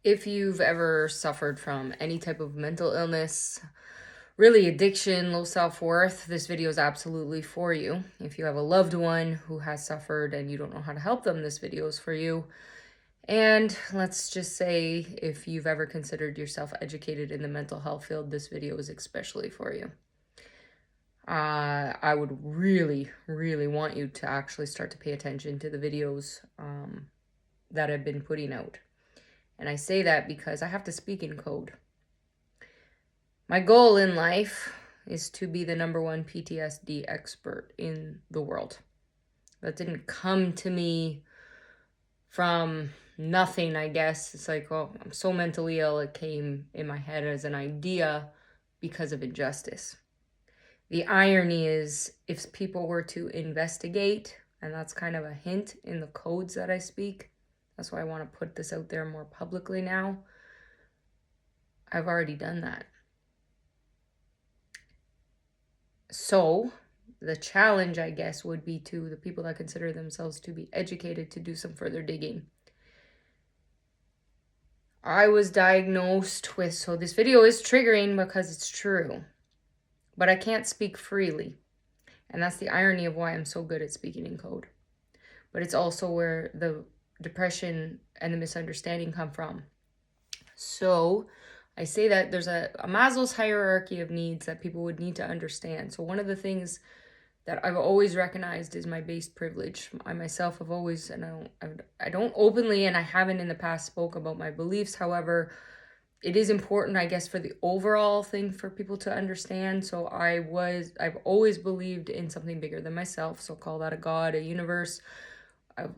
If you've ever suffered from any type of mental illness, really addiction, low self-worth, this video is absolutely for you. If you have a loved one who has suffered and you don't know how to help them, this video is for you. And let's just say if you've ever considered yourself educated in the mental health field, this video is especially for you. I would really, really want you to actually start to pay attention to the videos that I've been putting out. And I say that because I have to speak in code. My goal in life is to be the #1 PTSD expert in the world. That didn't come to me from nothing, I guess. It's like, oh, I'm so mentally ill. It came in my head as an idea because of injustice. The irony is, if people were to investigate, and that's kind of a hint in the codes that I speak, that's why I want to put this out there more publicly now. I've already done that. So the challenge, I guess, would be to the people that consider themselves to be educated to do some further digging. I was diagnosed with, so this video is triggering because it's true, but I can't speak freely. And that's the irony of why I'm so good at speaking in code. But it's also where the depression and the misunderstanding come from. So I say that there's a Maslow's hierarchy of needs that people would need to understand. So one of the things that I've always recognized is my base privilege. I myself have always, and I don't openly, and I haven't in the past spoke about my beliefs. However, it is important, I guess, for the overall thing for people to understand. So I've always believed in something bigger than myself. So call that a God, a universe,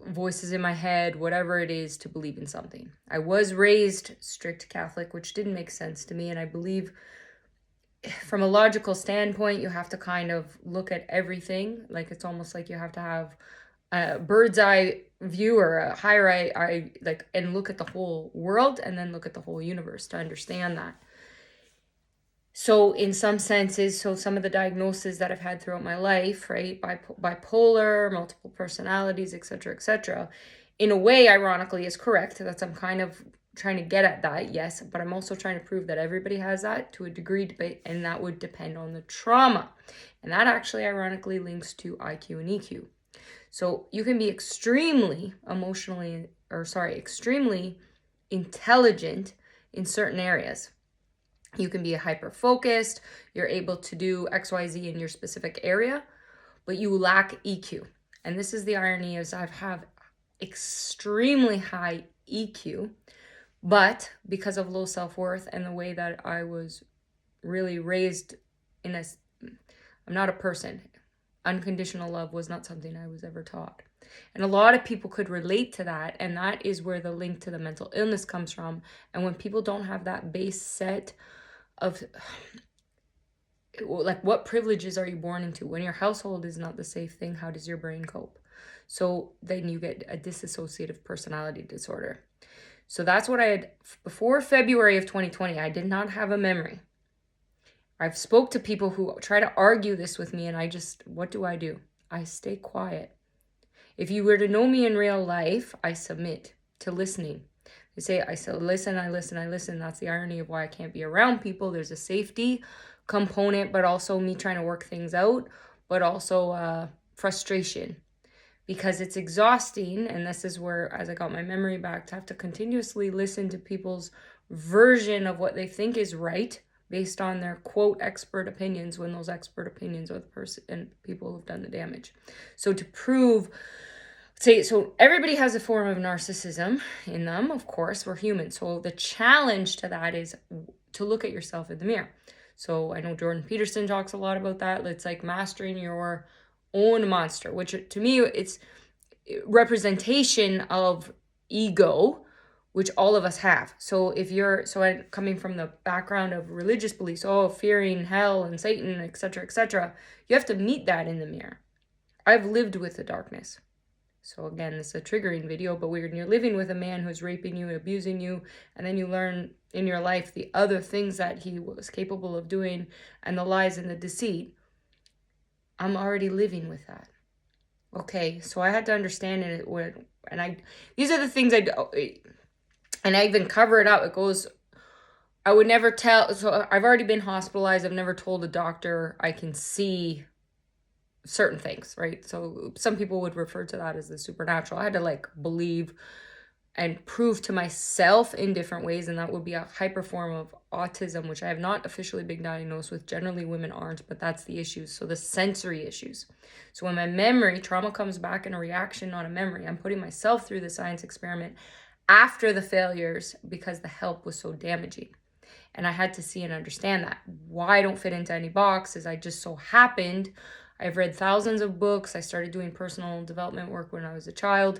voices in my head, whatever it is, to believe in something. I was raised strict Catholic, which didn't make sense to me. And I believe from a logical standpoint, you have to kind of look at everything. Like it's almost like you have to have a bird's eye view or a higher eye, like, and look at the whole world and then look at the whole universe to understand that. So in some senses, so some of the diagnoses that I've had throughout my life, right, bipolar, multiple personalities, etc., in a way, ironically, is correct. That's, I'm kind of trying to get at that, yes, but I'm also trying to prove that everybody has that to a degree, and that would depend on the trauma. And that actually ironically links to IQ and EQ. So you can be extremely extremely intelligent in certain areas. You can be hyper-focused, you're able to do XYZ in your specific area, but you lack EQ. And this is the irony, is I have extremely high EQ, but because of low self-worth and the way that I was really raised I'm not a person. Unconditional love was not something I was ever taught. And a lot of people could relate to that, and that is where the link to the mental illness comes from. And when people don't have that base set of, like, what privileges are you born into? When your household is not the safe thing, how does your brain cope? So then you get a dissociative personality disorder. So that's what I had before February of 2020. I did not have a memory. I've spoke to people who try to argue this with me, and what do? I stay quiet. If you were to know me in real life, I submit to listening. They say, I listen. That's the irony of why I can't be around people. There's a safety component, but also me trying to work things out, but also frustration, because it's exhausting. And this is where, as I got my memory back, to have to continuously listen to people's version of what they think is right based on their quote expert opinions, when those expert opinions are the person and people who've done the damage. So to prove, so everybody has a form of narcissism in them. Of course, we're human. So the challenge to that is to look at yourself in the mirror. So I know Jordan Peterson talks a lot about that. It's like mastering your own monster, which to me, it's representation of ego, which all of us have. So I'm coming from the background of religious beliefs, fearing hell and Satan, etc., you have to meet that in the mirror. I've lived with the darkness. So again, this is a triggering video, but when you're living with a man who's raping you and abusing you, and then you learn in your life the other things that he was capable of doing and the lies and the deceit, I'm already living with that. Okay, so I had to understand it, these are the things And I even cover it up. It goes, I would never tell. So I've already been hospitalized. I've never told a doctor I can see certain things, right? So some people would refer to that as the supernatural. I had to like believe and prove to myself in different ways, and that would be a hyper form of autism, which I have not officially been diagnosed with. Generally women aren't, but that's the issues. So the sensory issues. So when my memory trauma comes back in a reaction, not a memory, I'm putting myself through the science experiment after the failures because the help was so damaging. And I had to see and understand that. Why I don't fit into any box is I just so happened, I've read thousands of books. I started doing personal development work when I was a child.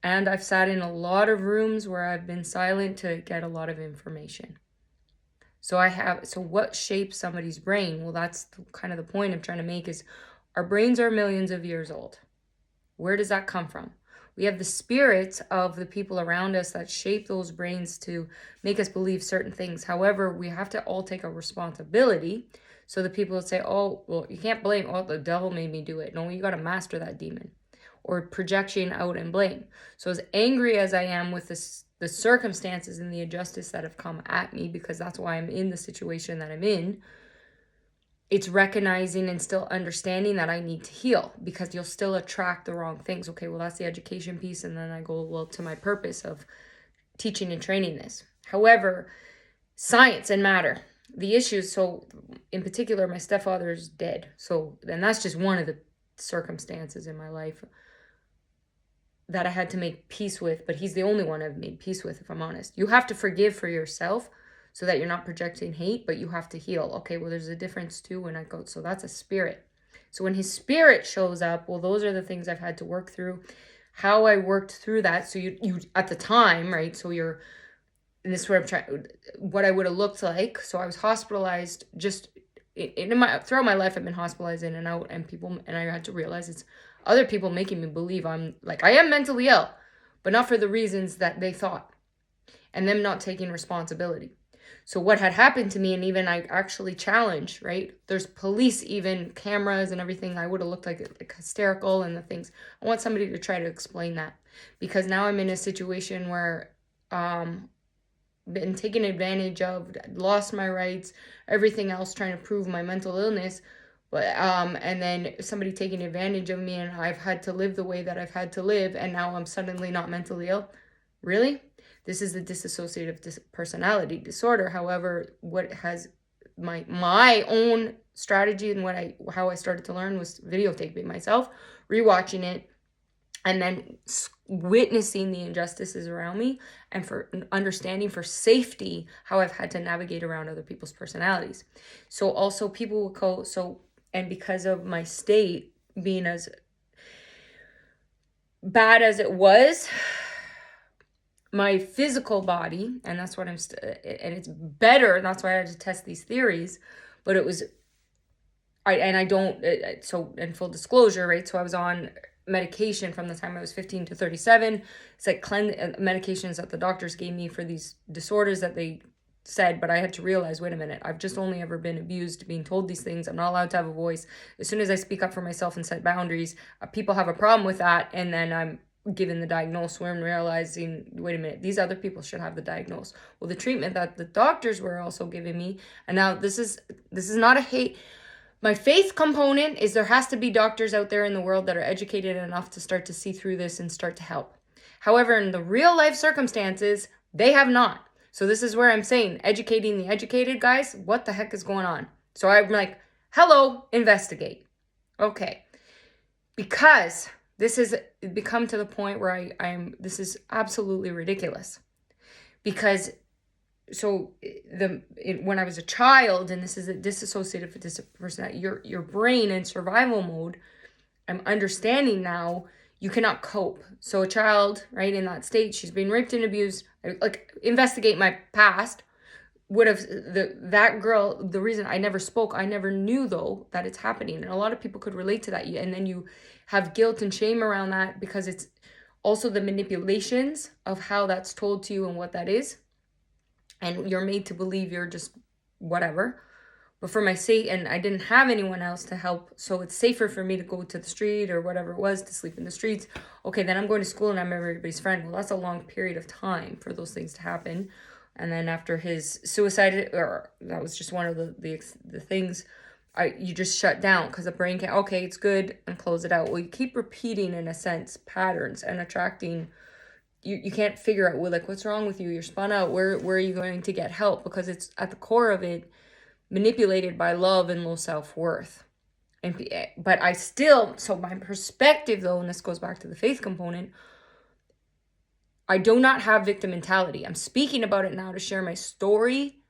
And I've sat in a lot of rooms where I've been silent to get a lot of information. So what shapes somebody's brain? Well, that's kind of the point I'm trying to make is our brains are millions of years old. Where does that come from? We have the spirits of the people around us that shape those brains to make us believe certain things. However, we have to all take a responsibility. So the people that say, oh, well, you can't blame, oh, the devil made me do it. No, you got to master that demon. Or projection out and blame. So as angry as I am with the circumstances and the injustice that have come at me, because that's why I'm in the situation that I'm in, it's recognizing and still understanding that I need to heal, because you'll still attract the wrong things. Okay, well, that's the education piece. And then I go, well, to my purpose of teaching and training this. However, science and matter, the issues. So in particular, my stepfather is dead. So then that's just one of the circumstances in my life that I had to make peace with, but he's the only one I've made peace with, if I'm honest. You have to forgive for yourself so that you're not projecting hate, but you have to heal. Okay, well, there's a difference too when I go, so that's a spirit. So when his spirit shows up, well, those are the things I've had to work through, how I worked through that. So you at the time, right? So and this is where I'm trying, what I would have looked like. So I was hospitalized just throughout my life. I've been hospitalized in and out, and I had to realize it's other people making me believe I am mentally ill, but not for the reasons that they thought, and them not taking responsibility. So what had happened to me, and even I actually challenged, right? There's police, even cameras and everything. I would have looked like hysterical and the things. I want somebody to try to explain that, because now I'm in a situation where been taken advantage of, lost my rights, everything else, trying to prove my mental illness. But and then somebody taking advantage of me, and I've had to live the way that I've had to live, and now I'm suddenly not mentally ill. Really? This is the dissociative personality disorder. However, what has my own strategy and how I started to learn was videotaping myself, rewatching it, and then witnessing the injustices around me, and for understanding for safety how I've had to navigate around other people's personalities. So also people will go, and because of my state being as bad as it was, my physical body, and that's what and it's better, and that's why I had to test these theories, but it was, so in full disclosure, right, so I was on medication from the time I was 15 to 37. It's like medications that the doctors gave me for these disorders that they said, but I had to realize, wait a minute, I've just only ever been abused, being told these things. I'm not allowed to have a voice. As soon as I speak up for myself and set boundaries, people have a problem with that, and then I'm given the diagnosis where I'm realizing, wait a minute, these other people should have the diagnosis. Well, the treatment that the doctors were also giving me, and now this is not a hate. My faith component is there has to be doctors out there in the world that are educated enough to start to see through this and start to help. However, in the real life circumstances, they have not. So this is where I'm saying, educating the educated, guys, what the heck is going on? So I'm like, hello, investigate. Okay. Because this has become to the point where this is absolutely ridiculous. Because when I was a child, and this is a dissociative personality, your brain in survival mode, I'm understanding now, you cannot cope. So a child, right, in that state, she's been raped and abused, investigate my past, would have, that girl, the reason I never spoke, I never knew though that it's happening. And a lot of people could relate to that. And then you have guilt and shame around that, because it's also the manipulations of how that's told to you and what that is. And you're made to believe you're just whatever. But for my sake, and I didn't have anyone else to help, so it's safer for me to go to the street or whatever it was, to sleep in the streets. Okay, then I'm going to school and I'm everybody's friend. Well, that's a long period of time for those things to happen. And then after his suicide, or that was just one of the things, you just shut down because the brain can, okay, it's good, and close it out. Well, you keep repeating, in a sense, patterns and attracting. You can't figure out, well, like, what's wrong with you? You're spun out. Where are you going to get help? Because it's at the core of it manipulated by love and low self-worth. But I still, so my perspective though, and this goes back to the faith component, I do not have victim mentality. I'm speaking about it now to share my story.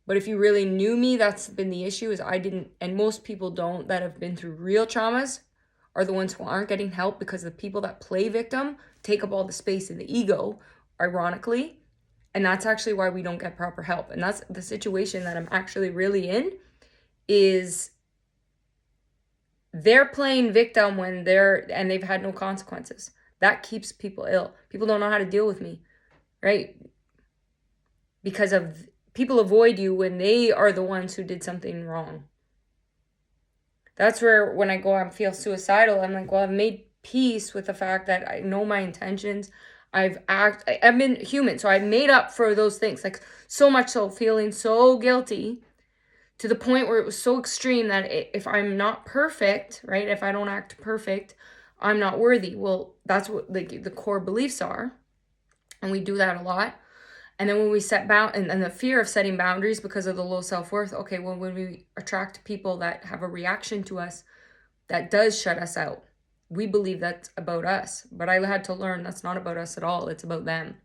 But if you really knew me, that's been the issue, is I didn't, and most people don't, that have been through real traumas are the ones who aren't getting help, because the people that play victim take up all the space in the ego, ironically. And that's actually why we don't get proper help. And that's the situation that I'm actually really in, is they're playing victim when they've had no consequences. That keeps people ill. People don't know how to deal with me, right? Because of people avoid you when they are the ones who did something wrong. That's where when I go and feel suicidal, I'm like, well, I've made peace with the fact that I know my intentions. I've been human, so I've made up for those things. Like, so much so, feeling so guilty to the point where it was so extreme that if I'm not perfect, right, if I don't act perfect, I'm not worthy. Well, that's what the core beliefs are, and we do that a lot. And then when we set and the fear of setting boundaries because of the low self-worth, okay, well, when we attract people that have a reaction to us that does shut us out, we believe that's about us. But I had to learn that's not about us at all. It's about them.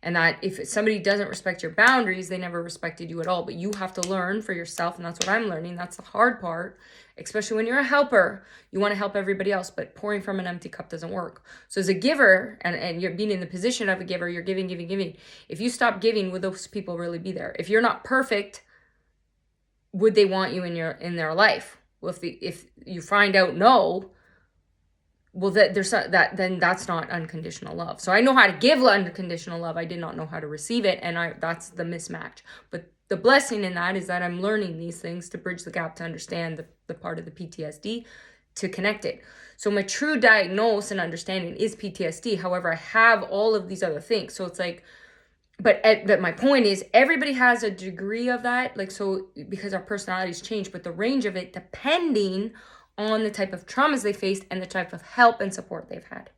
And that if somebody doesn't respect your boundaries, they never respected you at all. But you have to learn for yourself, and that's what I'm learning. That's the hard part, especially when you're a helper. You want to help everybody else, but pouring from an empty cup doesn't work. So as a giver, and you're being in the position of a giver, you're giving. If you stop giving, would those people really be there? If you're not perfect, would they want you in their life? Well, if you find out no, well, then that's not unconditional love. So I know how to give unconditional love. I did not know how to receive it, and that's the mismatch. But the blessing in that is that I'm learning these things to bridge the gap, to understand the part of the PTSD, to connect it. So my true diagnosis and understanding is PTSD. However, I have all of these other things. So it's like, but my point is, everybody has a degree of that, like, so, because our personalities change, but the range of it, depending on the type of traumas they faced and the type of help and support they've had.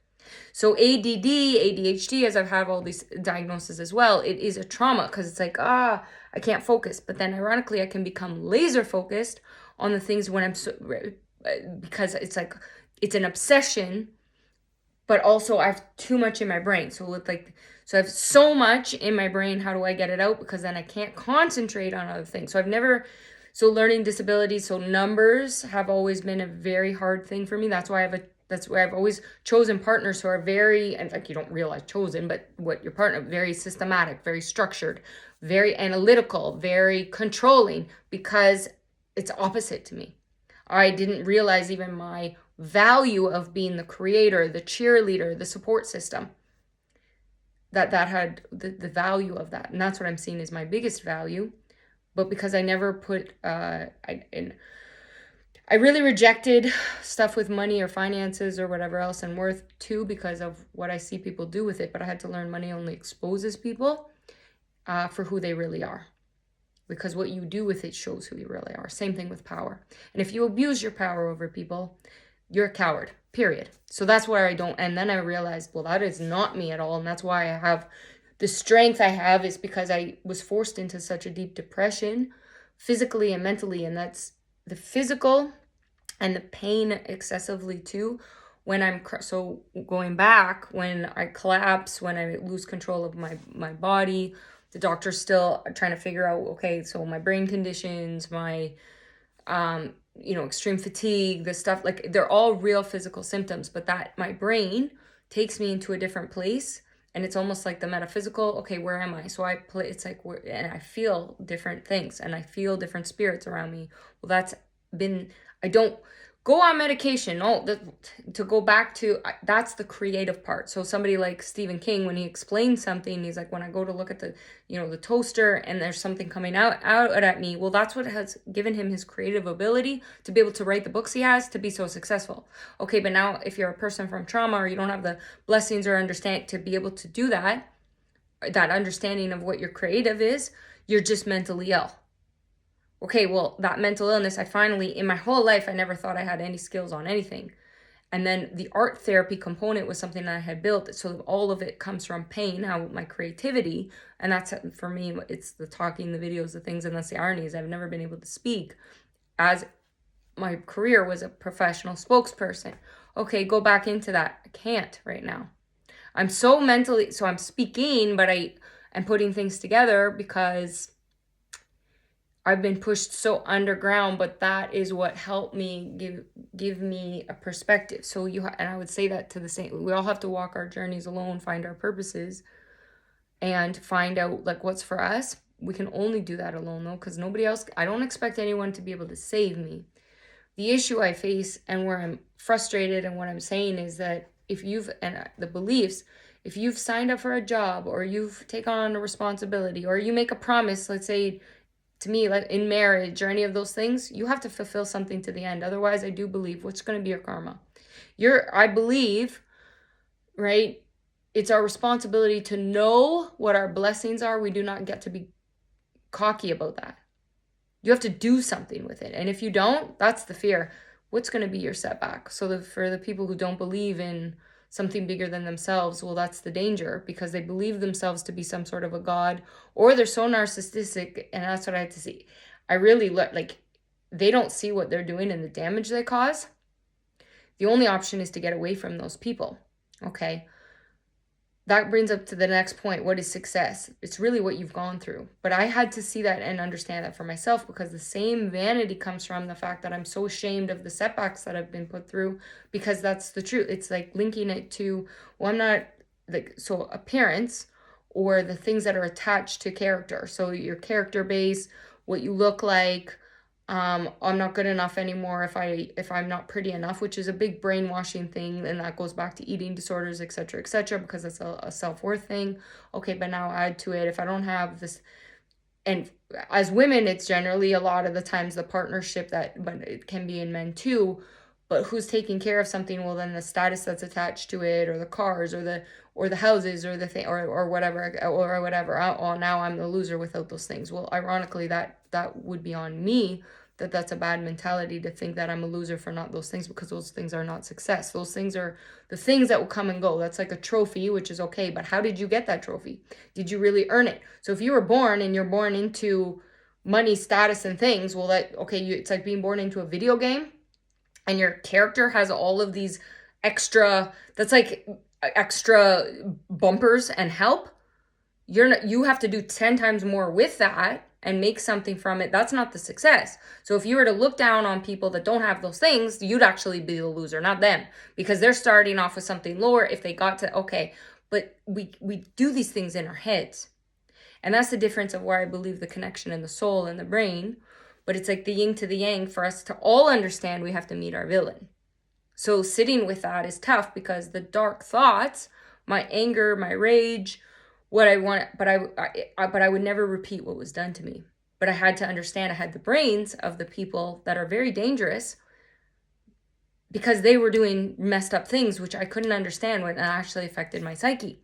So ADD, ADHD, as I've had all these diagnoses as well, it is a trauma, because it's like, I can't focus. But then ironically, I can become laser focused on the things when because it's like, it's an obsession, but also I have too much in my brain. So I have so much in my brain, how do I get it out? Because then I can't concentrate on other things. So learning disabilities, so numbers have always been a very hard thing for me. That's why I've always chosen partners who are very, in fact, you don't realize chosen, but what your partner, very systematic, very structured, very analytical, very controlling, because it's opposite to me. I didn't realize even my value of being the creator, the cheerleader, the support system, that had the value of that. And that's what I'm seeing is my biggest value. But because I never put, I really rejected stuff with money or finances or whatever else and worth too, because of what I see people do with it. But I had to learn money only exposes people for who they really are, because what you do with it shows who you really are. Same thing with power. And if you abuse your power over people, you're a coward, period. So that's where I don't, and then I realized, well, that is not me at all. And that's why I have the strength I have, is because I was forced into such a deep depression, physically and mentally. And that's the physical and the pain excessively too. So going back, when I collapse, when I lose control of my body, the doctor's still trying to figure out, okay, so my brain conditions, my, extreme fatigue, this stuff, like, they're all real physical symptoms, but that my brain takes me into a different place. And it's almost like the metaphysical, okay, where am I? So it's like, and I feel different things, and I feel different spirits around me. Well, I don't go on medication. No, to go back to, that's the creative part. So somebody like Stephen King, when he explains something, he's like, when I go to look at the, the toaster and there's something coming out at me, well, that's what has given him his creative ability to be able to write the books he has, to be so successful. Okay, but now if you're a person from trauma, or you don't have the blessings or understanding to be able to do that understanding of what your creative is, you're just mentally ill. Okay, well, that mental illness, I finally, in my whole life, I never thought I had any skills on anything. And then the art therapy component was something that I had built. So all of it comes from pain, how my creativity, and that's, for me, it's the talking, the videos, the things, and that's the irony, is I've never been able to speak, as my career was a professional spokesperson. Okay, go back into that. I can't right now. I'm so mentally, so I'm speaking, but I'm putting things together because I've been pushed so underground, but that is what helped me give me a perspective. So and I would say that to the same, we all have to walk our journeys alone, find our purposes, and find out like what's for us. We can only do that alone though, because nobody else, I don't expect anyone to be able to save me. The issue I face and where I'm frustrated and what I'm saying is that if you've signed up for a job, or you've taken on a responsibility, or you make a promise, let's say to me, like in marriage or any of those things, you have to fulfill something to the end. Otherwise, I do believe, what's going to be your karma? I believe, right? It's our responsibility to know what our blessings are. We do not get to be cocky about that. You have to do something with it. And if you don't, that's the fear. What's going to be your setback? So for the people who don't believe in something bigger than themselves, well, that's the danger, because they believe themselves to be some sort of a god, or they're so narcissistic. And that's what I had to see. I really they don't see what they're doing and the damage they cause. The only option is to get away from those people. Okay. That brings up to the next point. What is success? It's really what you've gone through. But I had to see that and understand that for myself, because the same vanity comes from the fact that I'm so ashamed of the setbacks that I've been put through, because that's the truth. It's like linking it to, well, I'm not so appearance, or the things that are attached to character. So your character base, what you look like, I'm not good enough anymore if I'm not pretty enough, which is a big brainwashing thing, and that goes back to eating disorders, etc., because it's a self-worth thing. Okay, but now add to it, if I don't have this, and as women, it's generally a lot of the times the partnership, but it can be in men too, but who's taking care of something? Well, then the status that's attached to it, or the cars, or the houses, or the thing, or whatever, or whatever. Oh, now I'm the loser without those things. Well, ironically, that would be on me. That's a bad mentality to think that I'm a loser for not those things, because those things are not success. Those things are the things that will come and go. That's like a trophy, which is okay, but how did you get that trophy? Did you really earn it? So if you were born and you're born into money, status, and things, well, it's like being born into a video game, and your character has all of these extra bumpers and help. You have to do 10 times more with that and make something from it. That's not the success. So if you were to look down on people that don't have those things, you'd actually be the loser, not them, because they're starting off with something lower. If they got to, okay, but we do these things in our heads. And that's the difference of where I believe the connection in the soul and the brain. But it's like the yin to the yang. For us to all understand, we have to meet our villain. So sitting with that is tough, because the dark thoughts, my anger, my rage, what I want, but I would never repeat what was done to me. But I had to understand, I had the brains of the people that are very dangerous, because they were doing messed up things, which I couldn't understand when it actually affected my psyche.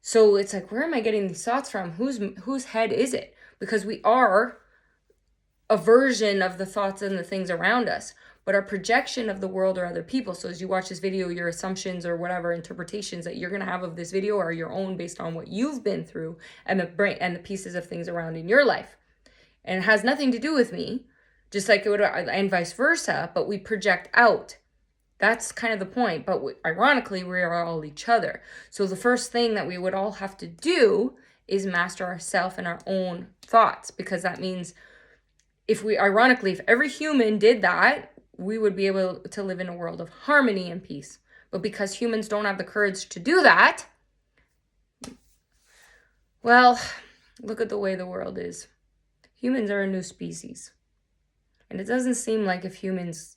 So it's like, where am I getting these thoughts from? Whose head is it? Because we are a version of the thoughts and the things around us, but our projection of the world or other people. So as you watch this video, your assumptions or whatever interpretations that you're going to have of this video are your own, based on what you've been through and the brain and the pieces of things around in your life. And it has nothing to do with me, just like it would, and vice versa, but we project out. That's kind of the point. But ironically, we are all each other. So the first thing that we would all have to do is master ourselves and our own thoughts, because that means if every human did that, we would be able to live in a world of harmony and peace. But because humans don't have the courage to do that, well, look at the way the world is. Humans are a new species. And it doesn't seem like if humans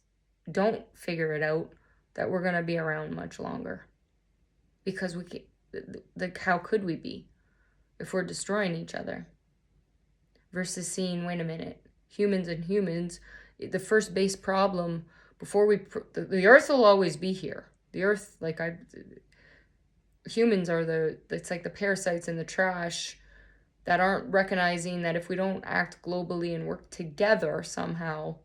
don't figure it out, that we're going to be around much longer. Because like, how could we be if we're destroying each other? Versus seeing, wait a minute, humans and humans, the first base problem before the earth will always be here. The earth, humans are it's like the parasites in the trash that aren't recognizing that if we don't act globally and work together somehow,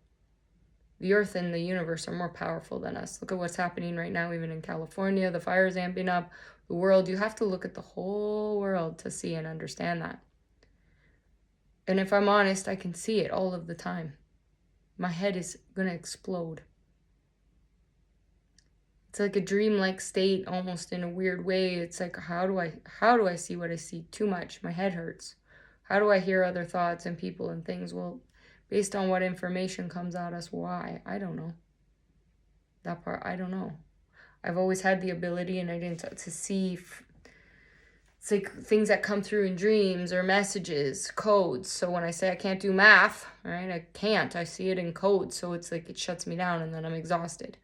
the earth and the universe are more powerful than us. Look at what's happening right now, even in California, the fire's amping up, the world. You have to look at the whole world to see and understand that. And if I'm honest, I can see it all of the time. My head is going to explode. It's like a dreamlike state, almost in a weird way. It's like, how do I see what I see? Too much. My head hurts. How do I hear other thoughts and people and things? Well, based on what information comes at us, why? I don't know. That part, I don't know. I've always had the ability, and I didn't, to see. It's like things that come through in dreams or messages, codes. So when I say I can't do math, right, I can't. I see it in codes. So it's like it shuts me down, and then I'm exhausted.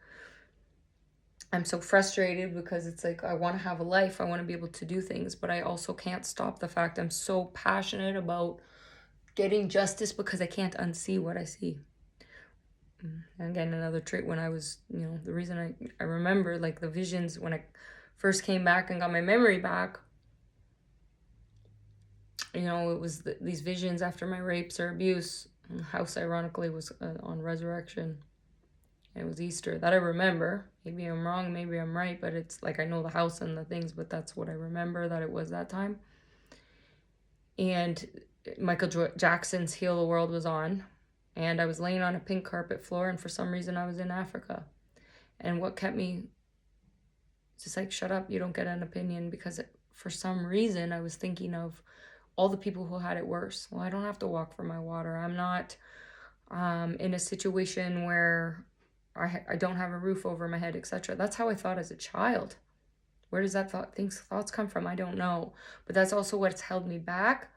I'm so frustrated because it's like I want to have a life. I want to be able to do things, but I also can't stop the fact I'm so passionate about getting justice because I can't unsee what I see. And again, another trait when I was, the reason I remember like the visions when I first came back and got my memory back, it was these visions after my rapes or abuse. And the house, ironically, was on Resurrection. It was Easter. That I remember. Maybe I'm wrong, maybe I'm right, but it's like I know the house and the things, but that's what I remember, that it was that time. And Michael Jackson's Heal the World was on, and I was laying on a pink carpet floor, and for some reason I was in Africa. And what kept me just like, shut up, you don't get an opinion, because for some reason I was thinking of all the people who had it worse. Well, I don't have to walk for my water. I'm not in a situation where I don't have a roof over my head, etc. That's how I thought as a child. Where does that thoughts come from? I don't know. But that's also what's held me back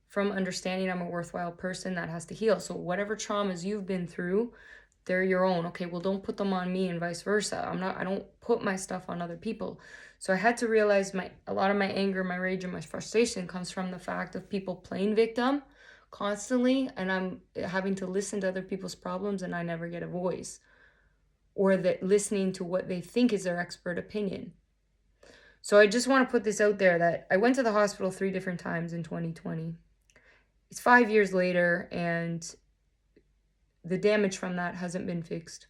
from understanding I'm a worthwhile person that has to heal. So whatever traumas you've been through, they're your own. Okay, well, don't put them on me and vice versa. I don't put my stuff on other people. So I had to realize a lot of my anger, my rage, and my frustration comes from the fact of people playing victim constantly, and I'm having to listen to other people's problems, and I never get a voice, or that listening to what they think is their expert opinion. So I just want to put this out there that I went to the hospital 3 different times in 2020. It's 5 years later, and the damage from that hasn't been fixed.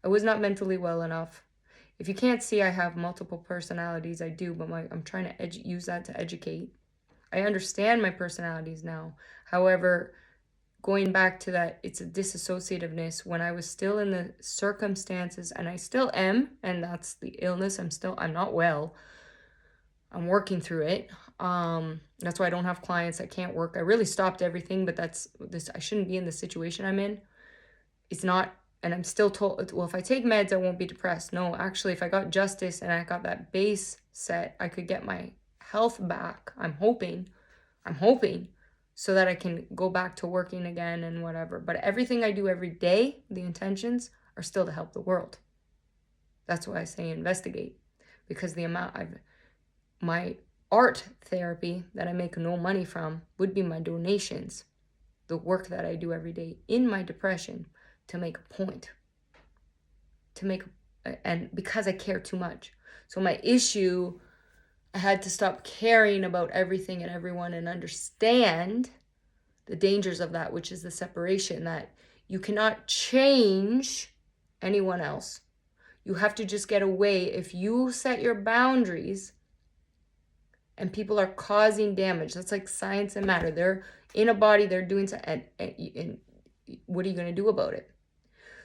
I was not mentally well enough. If you can't see, I have multiple personalities. I do, but I'm trying to use that to educate. I understand my personalities now. However, going back to that, it's a disassociativeness. When I was still in the circumstances, and I still am, and that's the illness, I'm not well. I'm working through it. That's why I don't have clients. I can't work. I really stopped everything, but I shouldn't be in the situation I'm in. It's not, and I'm still told, well, if I take meds, I won't be depressed. No, actually, if I got justice and I got that base set, I could get my health back. I'm hoping, so that I can go back to working again and whatever. But everything I do every day, the intentions are still to help the world. That's why I say investigate, because my art therapy that I make no money from would be my donations, the work that I do every day in my depression, to make a point, and because I care too much. So my issue, I had to stop caring about everything and everyone and understand the dangers of that, which is the separation, that you cannot change anyone else. You have to just get away. If you set your boundaries and people are causing damage, that's like science and matter. They're in a body, they're doing something, and what are you going to do about it?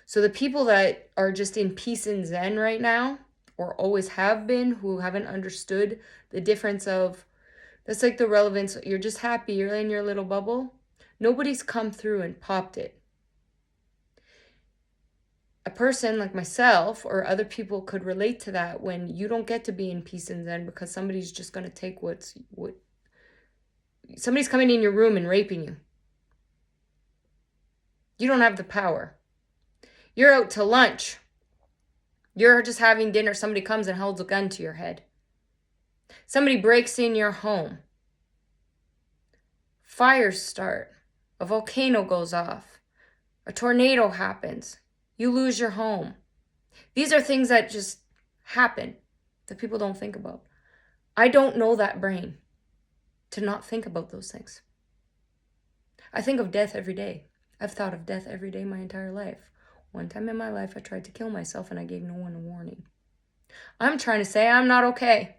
So the people that are just in peace and zen right now, or always have been, who haven't understood the difference of, that's like the relevance, you're just happy, you're in your little bubble. Nobody's come through and popped it. A person like myself or other people could relate to that, when you don't get to be in peace and zen because somebody's just going to take somebody's coming in your room and raping you. You don't have the power. You're out to lunch You're just having dinner, somebody comes and holds a gun to your head. Somebody breaks in your home. Fires start. A volcano goes off. A tornado happens. You lose your home. These are things that just happen that people don't think about. I don't know that brain to not think about those things. I think of death every day. I've thought of death every day my entire life. One time in my life, I tried to kill myself and I gave no one a warning. I'm trying to say I'm not okay.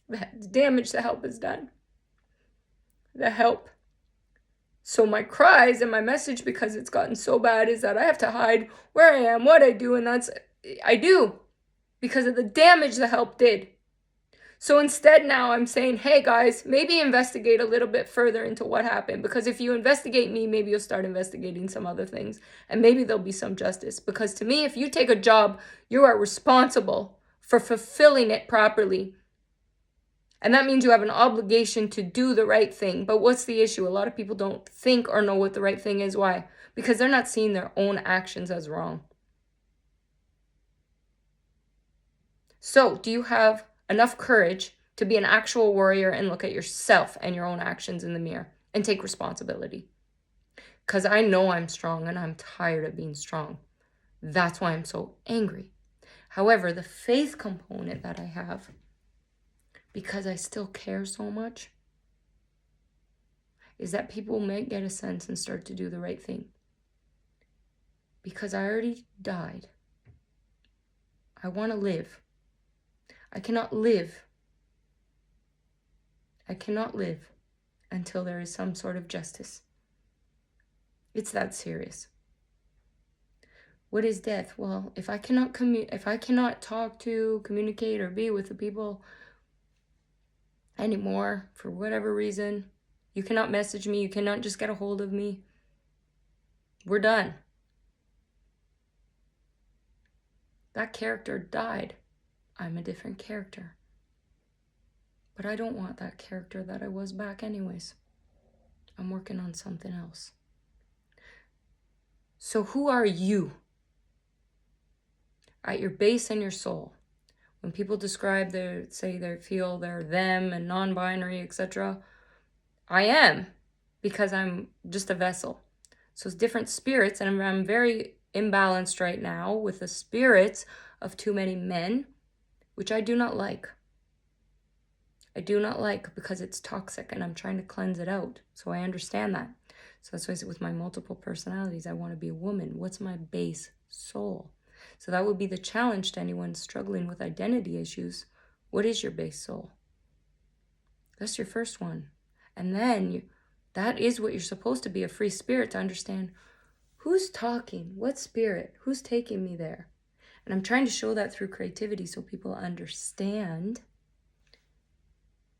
The damage the help has done. The help. So my cries and my message, because it's gotten so bad, is that I have to hide where I am, what I do, and I do because of the damage the help did. So instead now I'm saying, hey guys, maybe investigate a little bit further into what happened. Because if you investigate me, maybe you'll start investigating some other things. And maybe there'll be some justice. Because to me, if you take a job, you are responsible for fulfilling it properly. And that means you have an obligation to do the right thing. But what's the issue? A lot of people don't think or know what the right thing is. Why? Because they're not seeing their own actions as wrong. So, do you have enough courage to be an actual warrior and look at yourself and your own actions in the mirror and take responsibility? Because I know I'm strong and I'm tired of being strong. That's why I'm so angry. However, the faith component that I have, because I still care so much, is that people might get a sense and start to do the right thing. Because I already died. I want to live. I cannot live until there is some sort of justice. It's that serious. What is death? Well, if I cannot talk to, communicate, or be with the people anymore for whatever reason, you cannot message me, you cannot just get a hold of me, we're done. That character died. I'm a different character. But I don't want that character that I was back anyways. I'm working on something else. So who are you? At your base and your soul. When people describe say they feel they're them and non-binary, etc., I am, because I'm just a vessel. So it's different spirits, and I'm very imbalanced right now with the spirits of too many men, which I do not like. I do not like because it's toxic and I'm trying to cleanse it out. So I understand that. So that's why I said with my multiple personalities, I want to be a woman. What's my base soul? So that would be the challenge to anyone struggling with identity issues. What is your base soul? That's your first one. And then that is what you're supposed to be, a free spirit, to understand who's talking, what spirit, who's taking me there. And I'm trying to show that through creativity so people understand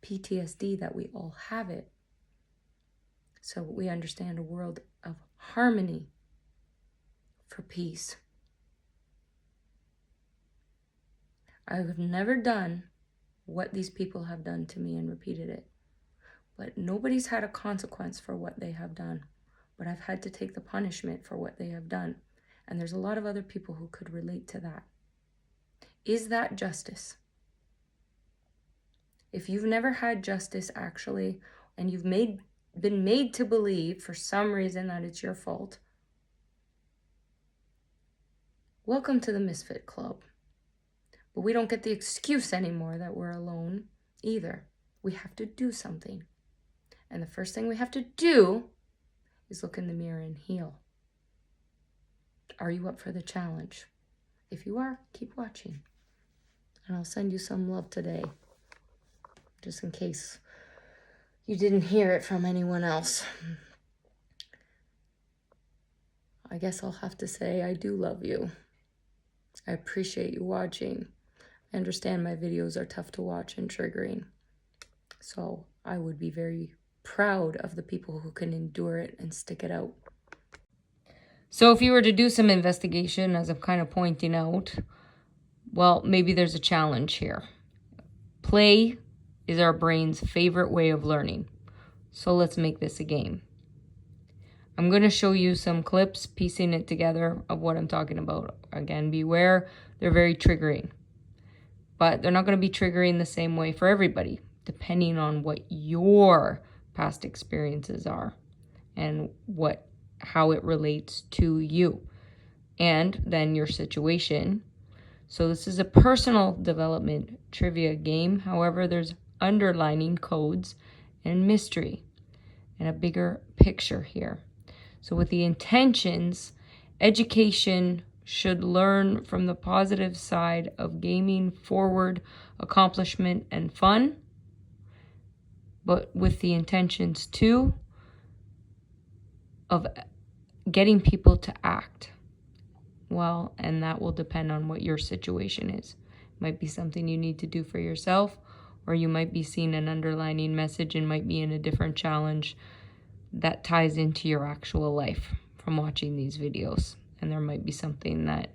PTSD, that we all have it. So we understand a world of harmony for peace. I have never done what these people have done to me and repeated it. But nobody's had a consequence for what they have done. But I've had to take the punishment for what they have done. And there's a lot of other people who could relate to that. Is that justice? If you've never had justice actually, and you've been made to believe for some reason that it's your fault, welcome to the Misfit Club. But we don't get the excuse anymore that we're alone either. We have to do something. And the first thing we have to do is look in the mirror and heal. Are you up for the challenge? If you are, keep watching. And I'll send you some love today, just in case you didn't hear it from anyone else. I guess I'll have to say I do love you. I appreciate you watching. I understand my videos are tough to watch and triggering. So I would be very proud of the people who can endure it and stick it out. So if you were to do some investigation, as I'm kind of pointing out, well, maybe there's a challenge here. Play is our brain's favorite way of learning. So let's make this a game. I'm going to show you some clips piecing it together of what I'm talking about. Again, beware, they're very triggering. But they're not going to be triggering the same way for everybody, depending on what your past experiences are and how it relates to you and then your situation. So this is a personal development trivia game. However, there's underlining codes and mystery and a bigger picture here. So with the intentions, education should learn from the positive side of gaming forward, accomplishment, and fun, but with the intentions too of getting people to act well, and that will depend on what your situation is. It might be something you need to do for yourself, or you might be seeing an underlining message and might be in a different challenge that ties into your actual life from watching these videos. And there might be something that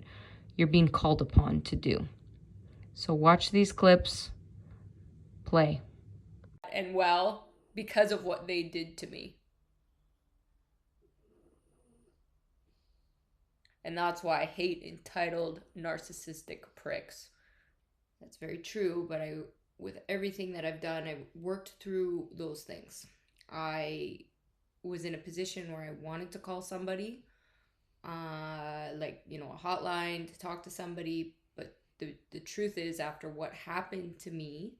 you're being called upon to do. So watch these clips, play. And well, because of what they did to me. And that's why I hate entitled narcissistic pricks. That's very true, but with everything that I've done, I've worked through those things. I was in a position where I wanted to call somebody, like, a hotline to talk to somebody. But the truth is, after what happened to me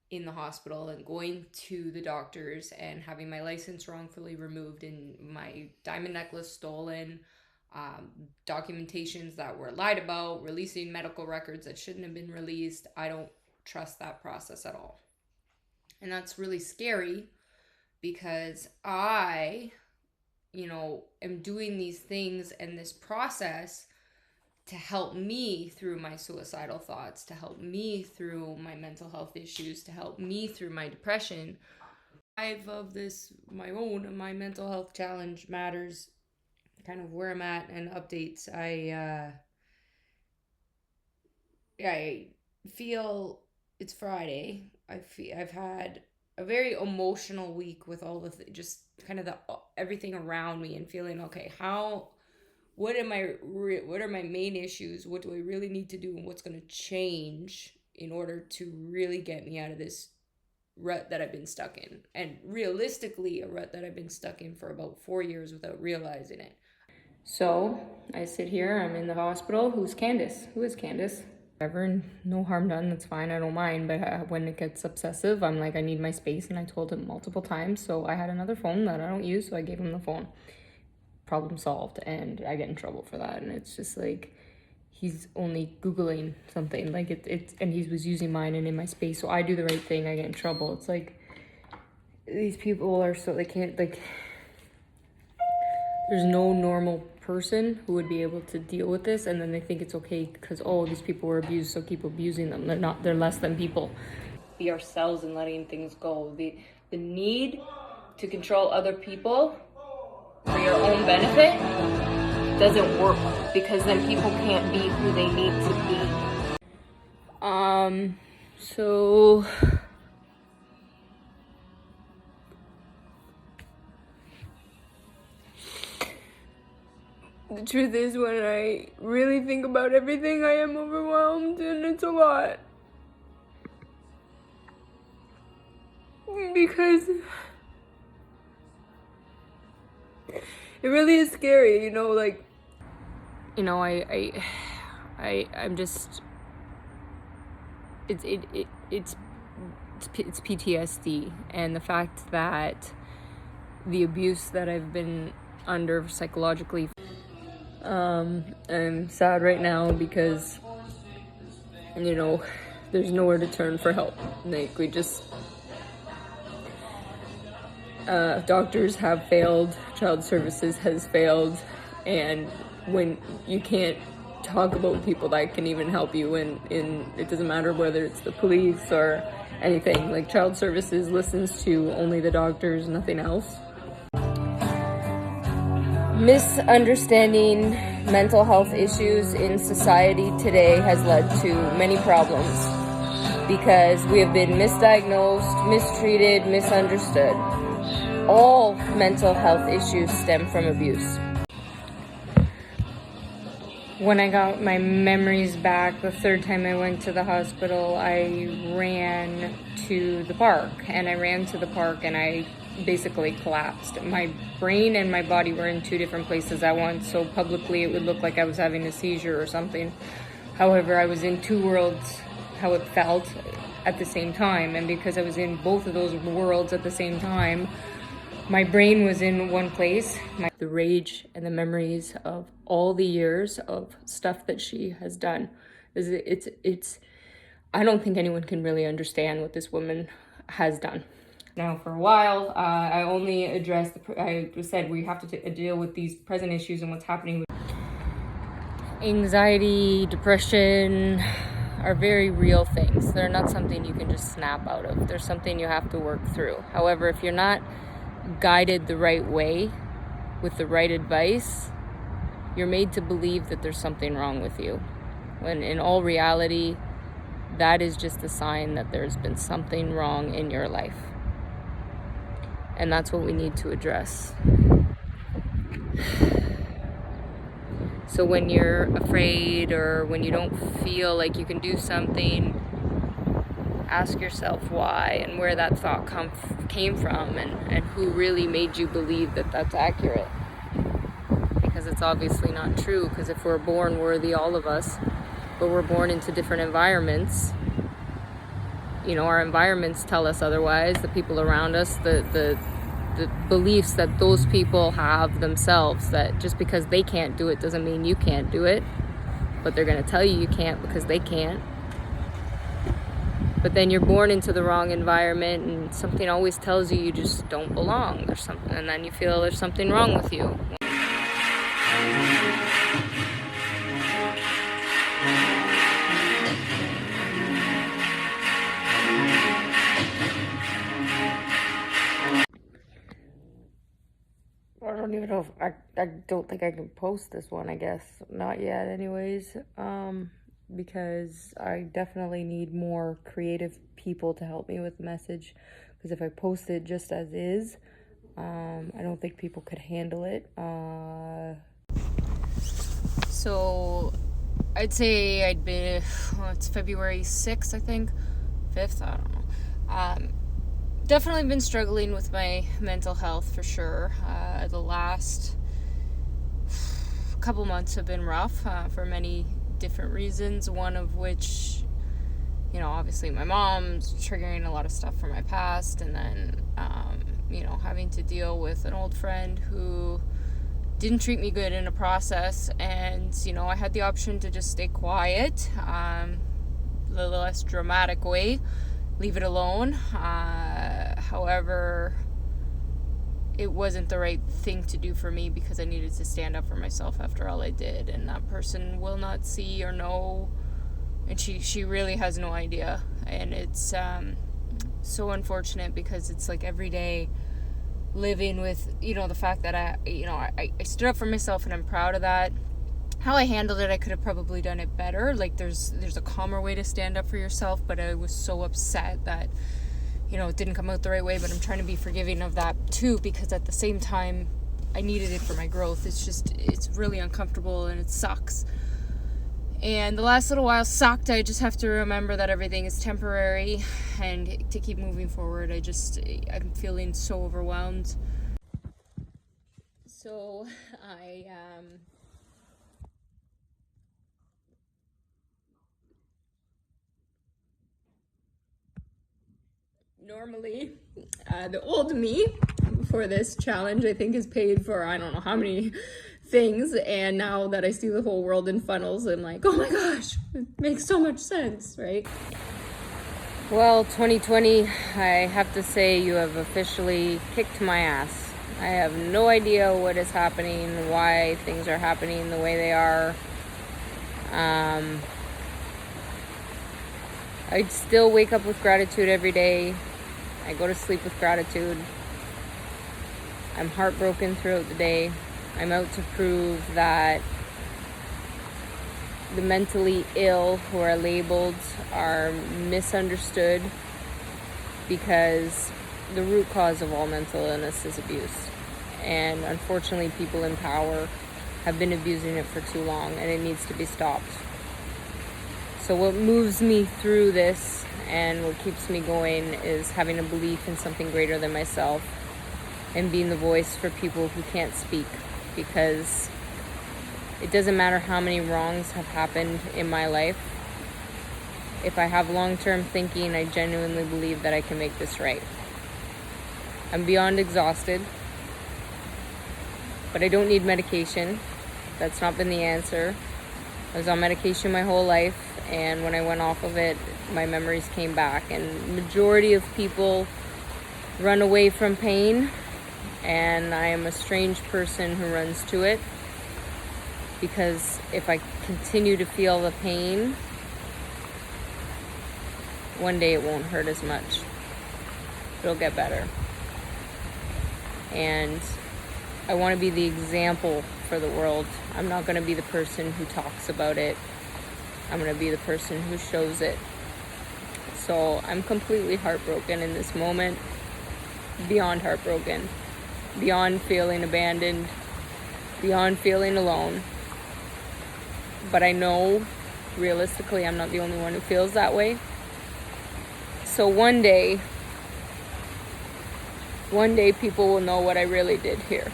in the hospital and going to the doctors and having my license wrongfully removed and my diamond necklace stolen, documentations that were lied about, releasing medical records that shouldn't have been released, I don't trust that process at all. And that's really scary because I, am doing these things and this process to help me through my suicidal thoughts, to help me through my mental health issues, to help me through my depression. Of this, my mental health challenge matters, kind of where I'm at and updates. I feel it's Friday. I've had a very emotional week with all the just kind of everything around me and feeling okay. What are my main issues? What do I really need to do, and what's going to change in order to really get me out of this rut that I've been stuck in? And realistically, a rut that I've been stuck in for about 4 years without realizing it. So I sit here, I'm in the hospital. Who's Candace? Who is Candace? Whatever, no harm done, that's fine, I don't mind. But when it gets obsessive, I'm like, I need my space, and I told him multiple times. So I had another phone that I don't use, so I gave him the phone. Problem solved, and I get in trouble for that. And it's just like, he's only Googling something, like and he was using mine and in my space, so I do the right thing, I get in trouble. It's like, these people are so, they can't, like, there's no normal person who would be able to deal with this, and then they think it's okay because, these people were abused, so keep abusing them. They're less than people. Be ourselves and letting things go. The need to control other people for your own benefit doesn't work, because then people can't be who they need to be. So the truth is, when I really think about everything, I am overwhelmed, and it's a lot. Because it really is scary, I'm just, it's PTSD, and the fact that the abuse that I've been under psychologically. I'm sad right now because, there's nowhere to turn for help. Like, we just, doctors have failed, child services has failed, and when you can't talk about people that can even help you, and it doesn't matter whether it's the police or anything, like, child services listens to only the doctors, nothing else. Misunderstanding mental health issues in society today has led to many problems because we have been misdiagnosed, mistreated, misunderstood. all mental health issues stem from abuse. When I got my memories back, the third time I went to the hospital, I ran to the park. And I basically collapsed. My brain and my body were in two different places at once, so publicly it would look like I was having a seizure or something. However, I was in two worlds, how it felt at the same time. And because I was in both of those worlds at the same time, my brain was in one place. The rage and the memories of all the years of stuff that she has done. It's I don't think anyone can really understand what this woman has done. Now, for a while, I only addressed, I said we have to deal with these present issues and what's happening with anxiety, depression are very real things. They're not something you can just snap out of. They're something you have to work through. However, if you're not guided the right way with the right advice, you're made to believe that there's something wrong with you, when in all reality, that is just a sign that there's been something wrong in your life. And that's what we need to address. So when you're afraid or when you don't feel like you can do something, ask yourself why and where that thought came from, and who really made you believe that that's accurate. Because it's obviously not true, because if we're born worthy, all of us, but we're born into different environments, our environments tell us otherwise, the people around us, the beliefs that those people have themselves, that just because they can't do it doesn't mean you can't do it, but they're going to tell you can't because they can't. But then you're born into the wrong environment and something always tells you just don't belong. There's something, and then you feel there's something wrong with you. I don't even know if I don't think I can post this one, I guess. Not yet anyways. Because I definitely need more creative people to help me with the message. Because if I post it just as is, I don't think people could handle it. So I'd say it's February 6th, I think. 5th, I don't know. Definitely been struggling with my mental health for sure. The last couple months have been rough for many different reasons, one of which, obviously my mom's triggering a lot of stuff from my past, and then, having to deal with an old friend who didn't treat me good in a process, and, I had the option to just stay quiet, the less dramatic way, leave it alone. However, it wasn't the right thing to do for me because I needed to stand up for myself after all I did, and that person will not see or know, and she really has no idea. And it's so unfortunate because it's like every day living with the fact that I stood up for myself, and I'm proud of that. How I handled it, I could have probably done it better. Like there's a calmer way to stand up for yourself, but I was so upset that it didn't come out the right way. But I'm trying to be forgiving of that too, because at the same time I needed it for my growth. It's really uncomfortable and it sucks. And the last little while sucked. I just have to remember that everything is temporary and to keep moving forward. I'm feeling so overwhelmed. So I normally the old me before this challenge, I think, is paid for I don't know how many things, and now that I see the whole world in funnels, I'm like, oh my gosh, it makes so much sense, right? Well, 2020, I have to say you have officially kicked my ass. I have no idea what is happening, why things are happening the way they are. I still wake up with gratitude every day. I go to sleep with gratitude. I'm heartbroken throughout the day. I'm out to prove that the mentally ill who are labeled are misunderstood, because the root cause of all mental illness is abuse. And unfortunately, people in power have been abusing it for too long, and it needs to be stopped. So what moves me through this and what keeps me going is having a belief in something greater than myself and being the voice for people who can't speak, because it doesn't matter how many wrongs have happened in my life. If I have long-term thinking, I genuinely believe that I can make this right. I'm beyond exhausted, but I don't need medication. That's not been the answer. I was on medication my whole life, and when I went off of it, my memories came back. And majority of people run away from pain, and I am a strange person who runs to it, because if I continue to feel the pain, one day it won't hurt as much. It'll get better. And I want to be the example for the world. I'm not going to be the person who talks about it. I'm going to be the person who shows it. So I'm completely heartbroken in this moment. Beyond heartbroken. Beyond feeling abandoned. Beyond feeling alone. But I know, realistically, I'm not the only one who feels that way. So one day people will know what I really did here.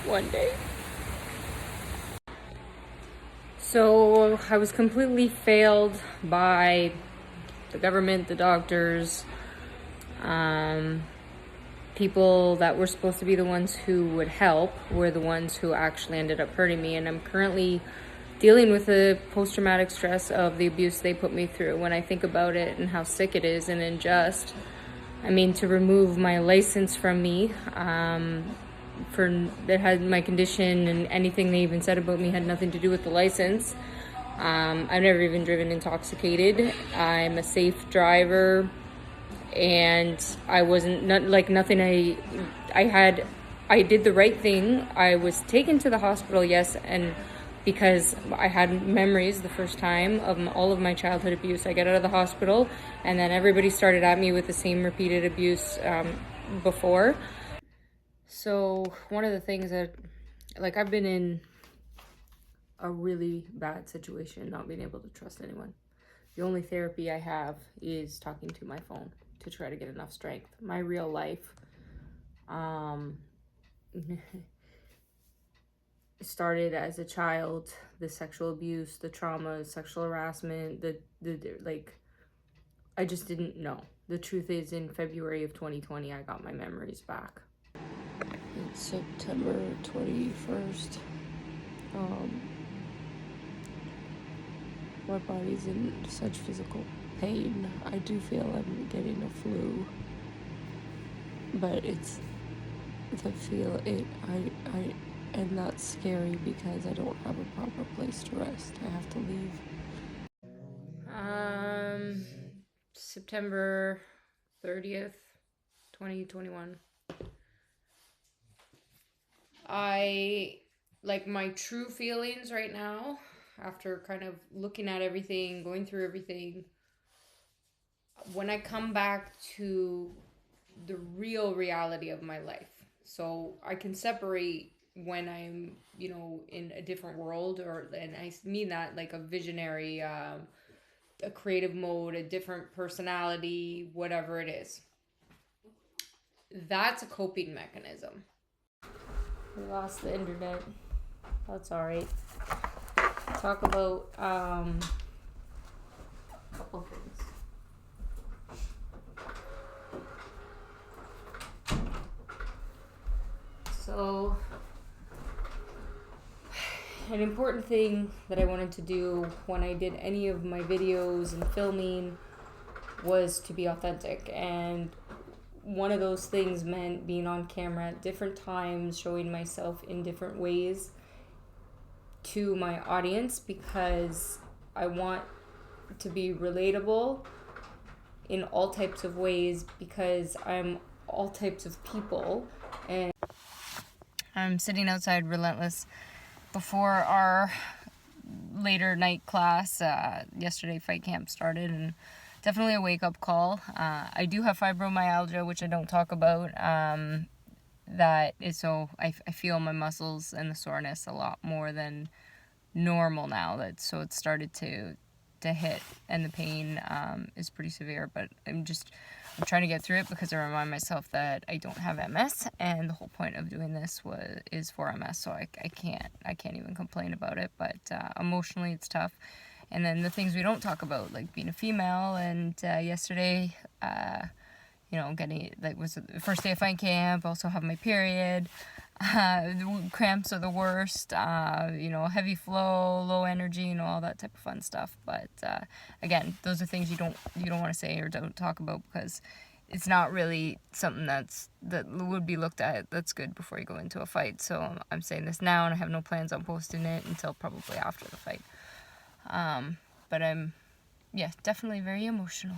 One day. So I was completely failed by the government, the doctors, people that were supposed to be the ones who would help were the ones who actually ended up hurting me. And I'm currently dealing with the post-traumatic stress of the abuse they put me through. When I think about it and how sick it is and unjust, I mean, to remove my license from me, that had my condition, and anything they even said about me had nothing to do with the license. I've never even driven intoxicated. I'm a safe driver, and I wasn't nothing. I did the right thing. I was taken to the hospital, yes, and because I had memories the first time of all of my childhood abuse. I got out of the hospital, and then everybody started at me with the same repeated abuse before. So one of the things that, I've been in a really bad situation, not being able to trust anyone. The only therapy I have is talking to my phone to try to get enough strength. My real life started as a child. The sexual abuse, the trauma, sexual harassment, I just didn't know. The truth is, in February of 2020, I got my memories back. It's September 21st. My body's in such physical pain. I do feel I'm getting a flu, but it's the and that's scary because I don't have a proper place to rest. I have to leave. September 30th, 2021. My true feelings right now, after kind of looking at everything, going through everything, when I come back to the real reality of my life. So I can separate when I'm, in a different world, and I mean that like a visionary, a creative mode, a different personality, whatever it is. That's a coping mechanism. We lost the internet. That's all right. Talk about a couple things. So, an important thing that I wanted to do when I did any of my videos and filming was to be authentic. And one of those things meant being on camera at different times, showing myself in different ways to my audience, because I want to be relatable in all types of ways, because I'm all types of people. And I'm sitting outside Relentless before our later night class. Yesterday fight camp started, and definitely a wake-up call. I do have fibromyalgia, which I don't talk about. That is, so I feel my muscles and the soreness a lot more than normal now. So it started to hit, and the pain is pretty severe. But I'm trying to get through it because I remind myself that I don't have MS, and the whole point of doing this is for MS. So I can't even complain about it. But emotionally, it's tough. And then the things we don't talk about, like being a female, and yesterday, getting, like, was the first day of fight camp, also have my period. Cramps are the worst, heavy flow, low energy, all that type of fun stuff. But again, those are things you don't want to say or don't talk about, because it's not really something that would be looked at that's good before you go into a fight. So I'm saying this now, and I have no plans on posting it until probably after the fight. But I'm, definitely very emotional.